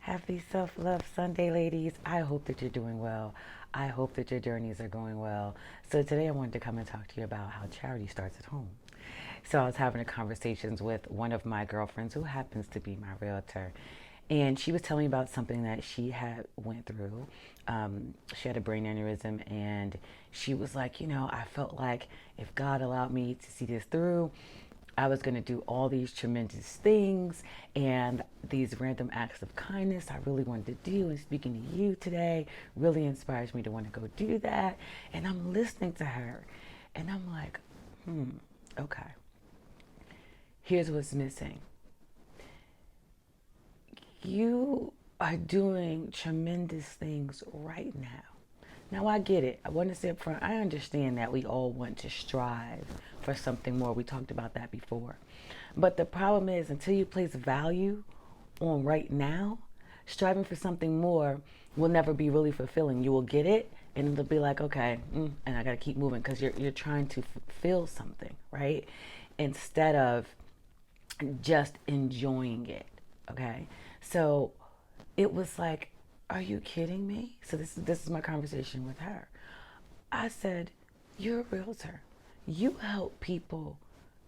Happy Self-Love Sunday, ladies. I hope that you're doing well. I hope that your journeys are going well. So today I wanted to come and talk to you about how charity starts at home. So I was having a conversations with one of my girlfriends who happens to be my realtor. And she was telling me about something that she had went through. She had a brain aneurysm, and she was like, I felt like if God allowed me to see this through, I was going to do all these tremendous things and these random acts of kindness I really wanted to do. And speaking to you today really inspires me to want to go do that. And I'm listening to her and I'm like, okay, here's what's missing. You are doing tremendous things right now. Now, I get it. I want to say up front, I understand that we all want to strive for something more. We talked about that before. But the problem is, until you place value on right now, striving for something more will never be really fulfilling. You will get it, and it'll be like, okay, and I got to keep moving because you're trying to fulfill something, right? Instead of just enjoying it, okay? So it was like, are you kidding me? So this is my conversation with her. I said, you're a realtor. You help people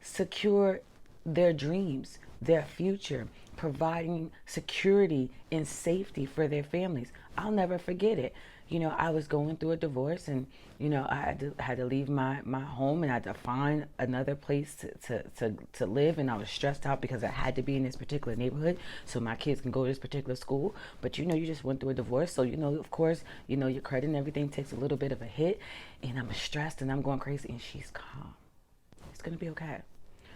secure their dreams, their future, providing security and safety for their families. I'll never forget it. I was going through a divorce, and I had to leave my home, and I had to find another place to live, and I was stressed out because I had to be in this particular neighborhood so my kids can go to this particular school. But you just went through a divorce, so of course, your credit and everything takes a little bit of a hit, and I'm stressed and I'm going crazy, and she's calm. It's gonna be okay.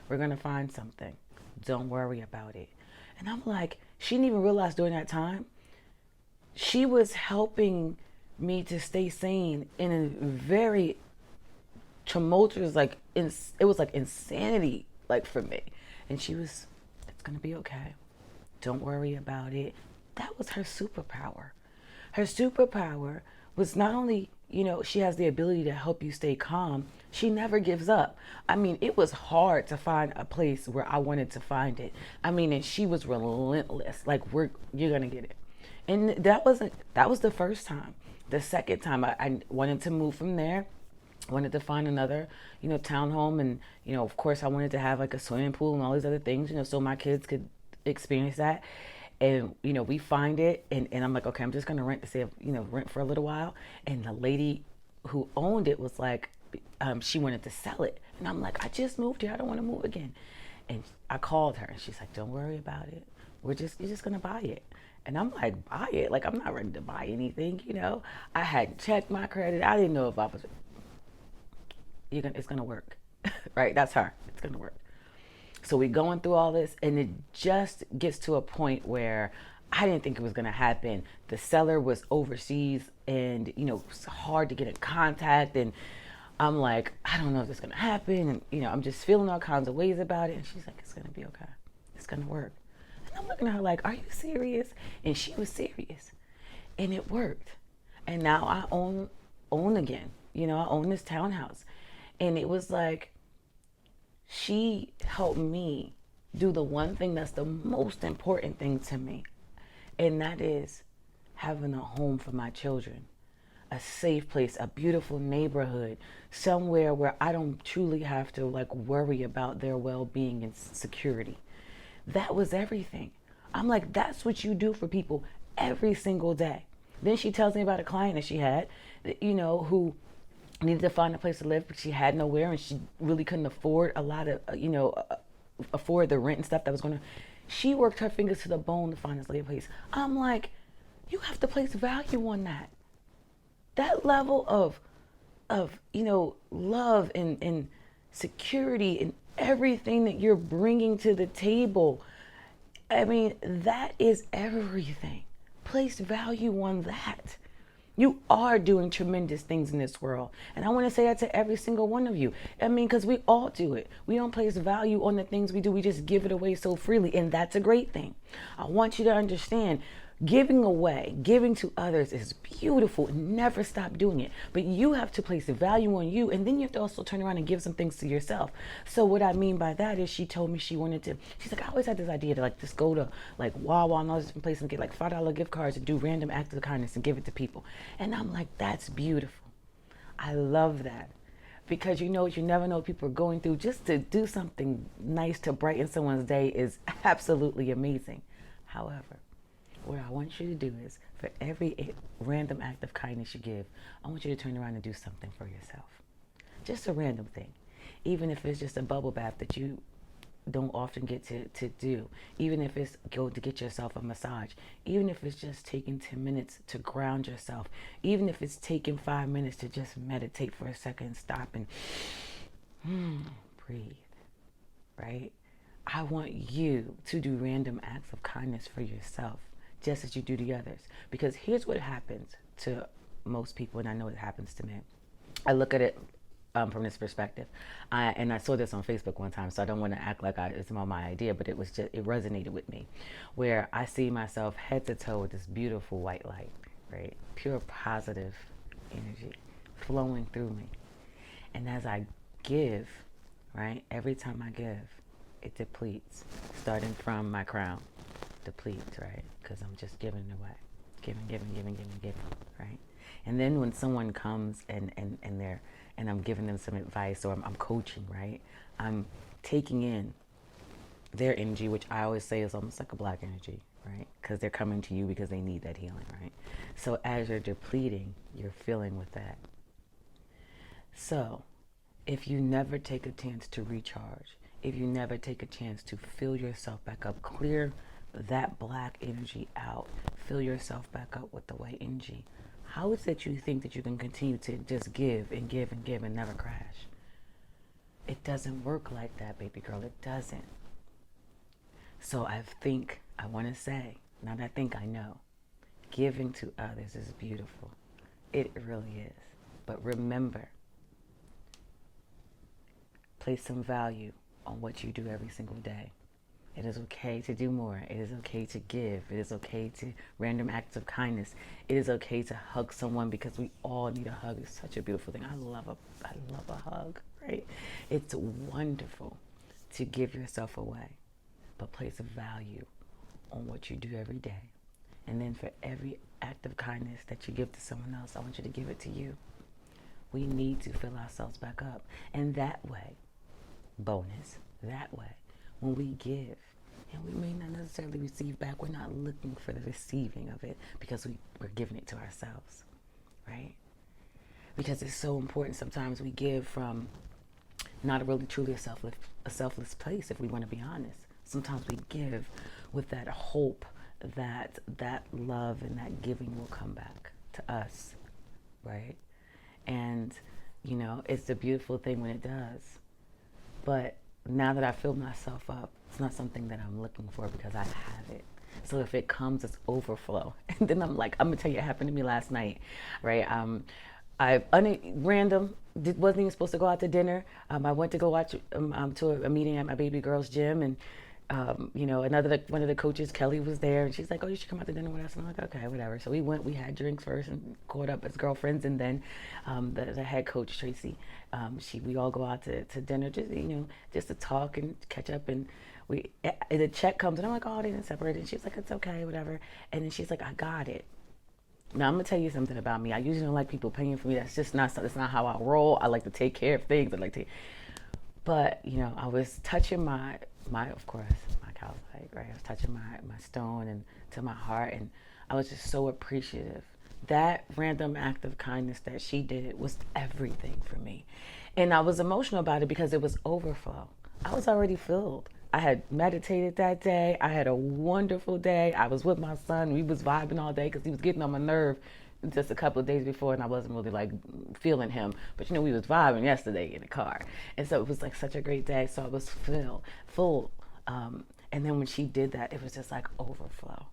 We're gonna find something. Don't worry about it. And I'm like, she didn't even realize during that time she was helping me to stay sane in a very tumultuous, it was like insanity, like for me. And she was, it's gonna be okay. Don't worry about it. That was her superpower. Her superpower was not only, she has the ability to help you stay calm, she never gives up. I mean, it was hard to find a place where I wanted to find it. I mean, and she was relentless. Like, you're gonna get it. And that was the first time. The second time I wanted to move from there, wanted to find another, townhome, and of course I wanted to have like a swimming pool and all these other things, so my kids could experience that. And we find it, and I'm like, okay, I'm just gonna rent to see if rent for a little while. And the lady who owned it was like, she wanted to sell it, and I'm like, I just moved here, I don't want to move again. And I called her, and she's like, don't worry about it. You're just gonna buy it. And I'm like, buy it? Like, I'm not ready to buy anything, I hadn't checked my credit. I didn't know if I was, it's gonna work, right? That's her. It's gonna work. So we going through all this, and it just gets to a point where I didn't think it was gonna happen. The seller was overseas, and it's hard to get in contact, and I'm like, I don't know if this is gonna happen, and I'm just feeling all kinds of ways about it. And she's like, it's gonna be okay. It's gonna work. And I'm looking at her like, are you serious? And she was serious, and it worked. And now I own again. I own this townhouse, and it was like, she helped me do the one thing that's the most important thing to me, and that is having a home for my children, a safe place, a beautiful neighborhood, somewhere where I don't truly have to like worry about their well-being and security. That was everything. I'm like, that's what you do for people every single day. Then she tells me about a client that she had, who needed to find a place to live, but she had nowhere, and she really couldn't afford a lot of, afford the rent and stuff that was going to. She worked her fingers to the bone to find this lady place. I'm like, you have to place value on that. That level of love and security and everything that you're bringing to the table. I mean, that is everything. Place value on that. You are doing tremendous things in this world. And I want to say that to every single one of you. I mean, because we all do it. We don't place value on the things we do. We just give it away so freely. And that's a great thing. I want you to understand, Giving away, giving to others is beautiful. Never stop doing it. But you have to place a value on you, and then you have to also turn around and give some things to yourself. So what I mean by that is, she told me she wanted to. She's like, I always had this idea to like just go to like Wawa and all these different places and get like $5 gift cards and do random acts of kindness and give it to people. And I'm like, that's beautiful. I love that. Because you know what, you never know what people are going through. Just to do something nice to brighten someone's day is absolutely amazing. However, what I want you to do is, for every random act of kindness you give, I want you to turn around and do something for yourself. Just a random thing. Even if it's just a bubble bath that you don't often get to do. Even if it's go to get yourself a massage. Even if it's just taking 10 minutes to ground yourself. Even if it's taking 5 minutes to just meditate for a second, stop and breathe. Right? I want you to do random acts of kindness for yourself, just as you do to others. Because here's what happens to most people, and I know it happens to me. I look at it from this perspective. And I saw this on Facebook one time, so I don't want to act like it's my idea, but it resonated with me, where I see myself head to toe with this beautiful white light, right? Pure positive energy flowing through me. And as I give, right, every time I give, it depletes, starting from my crown, depletes, right? Because I'm just giving it away, giving, right? And then when someone comes and I'm giving them some advice, or I'm coaching, right? I'm taking in their energy, which I always say is almost like a black energy, right? Because they're coming to you because they need that healing, right? So as you're depleting, you're filling with that. So if you never take a chance to recharge, if you never take a chance to fill yourself back up, clear that black energy out, fill yourself back up with the white energy, how is it you think that you can continue to just give and give and give and never crash? It doesn't work like that, baby girl. It doesn't. So I want to say, not I think, I know, giving to others is beautiful. It really is. But remember, place some value on what you do every single day. It is okay to do more. It is okay to give. It is okay to random acts of kindness. It is okay to hug someone, because we all need a hug. It's such a beautiful thing. I love a hug, right? It's wonderful to give yourself away, but place a value on what you do every day. And then for every act of kindness that you give to someone else, I want you to give it to you. We need to fill ourselves back up. And that way, bonus, that way, when we give, and we may not necessarily receive back, we're not looking for the receiving of it, because we're giving it to ourselves, right? Because it's so important. Sometimes we give from not really truly a selfless place, if we want to be honest. Sometimes we give with that hope that that love and that giving will come back to us, right? And, you know, it's a beautiful thing when it does. But now that I fill myself up, it's not something that I'm looking for, because I have it. So if it comes, it's overflow. And then I'm like, I'm gonna tell you, it happened to me last night, right? Random, wasn't even supposed to go out to dinner. I went to go watch to a meeting at my baby girl's gym, and you know, one of the coaches, Kelly, was there, and she's like, oh, you should come out to dinner with us. And I'm like, okay, whatever. So we went, we had drinks first and caught up as girlfriends, and then the head coach, Tracy, we all go out to dinner, just to talk and catch up. And the check comes, and I'm like, oh, they didn't separate. And she's like, it's okay, whatever. And then she's like, I got it. Now, I'm going to tell you something about me. I usually don't like people paying for me. That's not how I roll. I like to take care of things. But, you know, I was touching my of course, my calcite, right? I was touching my stone and to my heart, and I was just so appreciative. That random act of kindness that she did was everything for me. And I was emotional about it because it was overflow. I was already filled. I had meditated that day. I had a wonderful day. I was with my son. We was vibing all day because he was getting on my nerve just a couple of days before, and I wasn't really like feeling him. But you know, we was vibing yesterday in the car. And so it was like such a great day. So I was full. And then when she did that, it was just like overflow.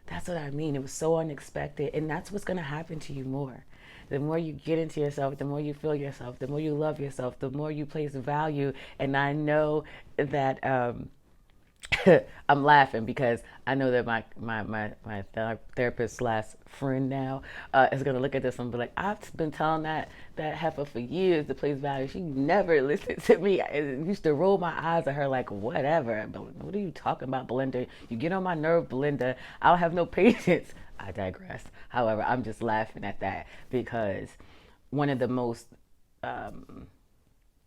That's what I mean. It was so unexpected. And that's what's going to happen to you more. The more you get into yourself, the more you feel yourself, the more you love yourself, the more you place value. And I know that I'm laughing because I know that my therapist slash friend now is gonna look at this and be like, I've been telling that heifer for years to place value. She never listened to me. I used to roll my eyes at her like, whatever. But what are you talking about, Belinda? You get on my nerve, Belinda. I'll have no patience. I digress. However, I'm just laughing at that because one of the most um,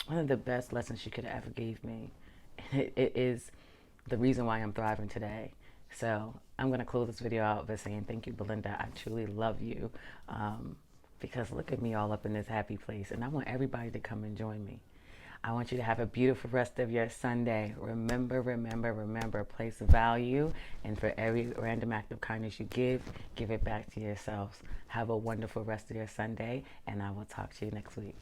one of the best lessons she could have ever gave me. It is the reason why I'm thriving today. So I'm going to close this video out by saying thank you, Belinda. I truly love you because look at me all up in this happy place. And I want everybody to come and join me. I want you to have a beautiful rest of your Sunday. Remember, remember, remember, place value. And for every random act of kindness you give it back to yourselves. Have a wonderful rest of your Sunday. And I will talk to you next week.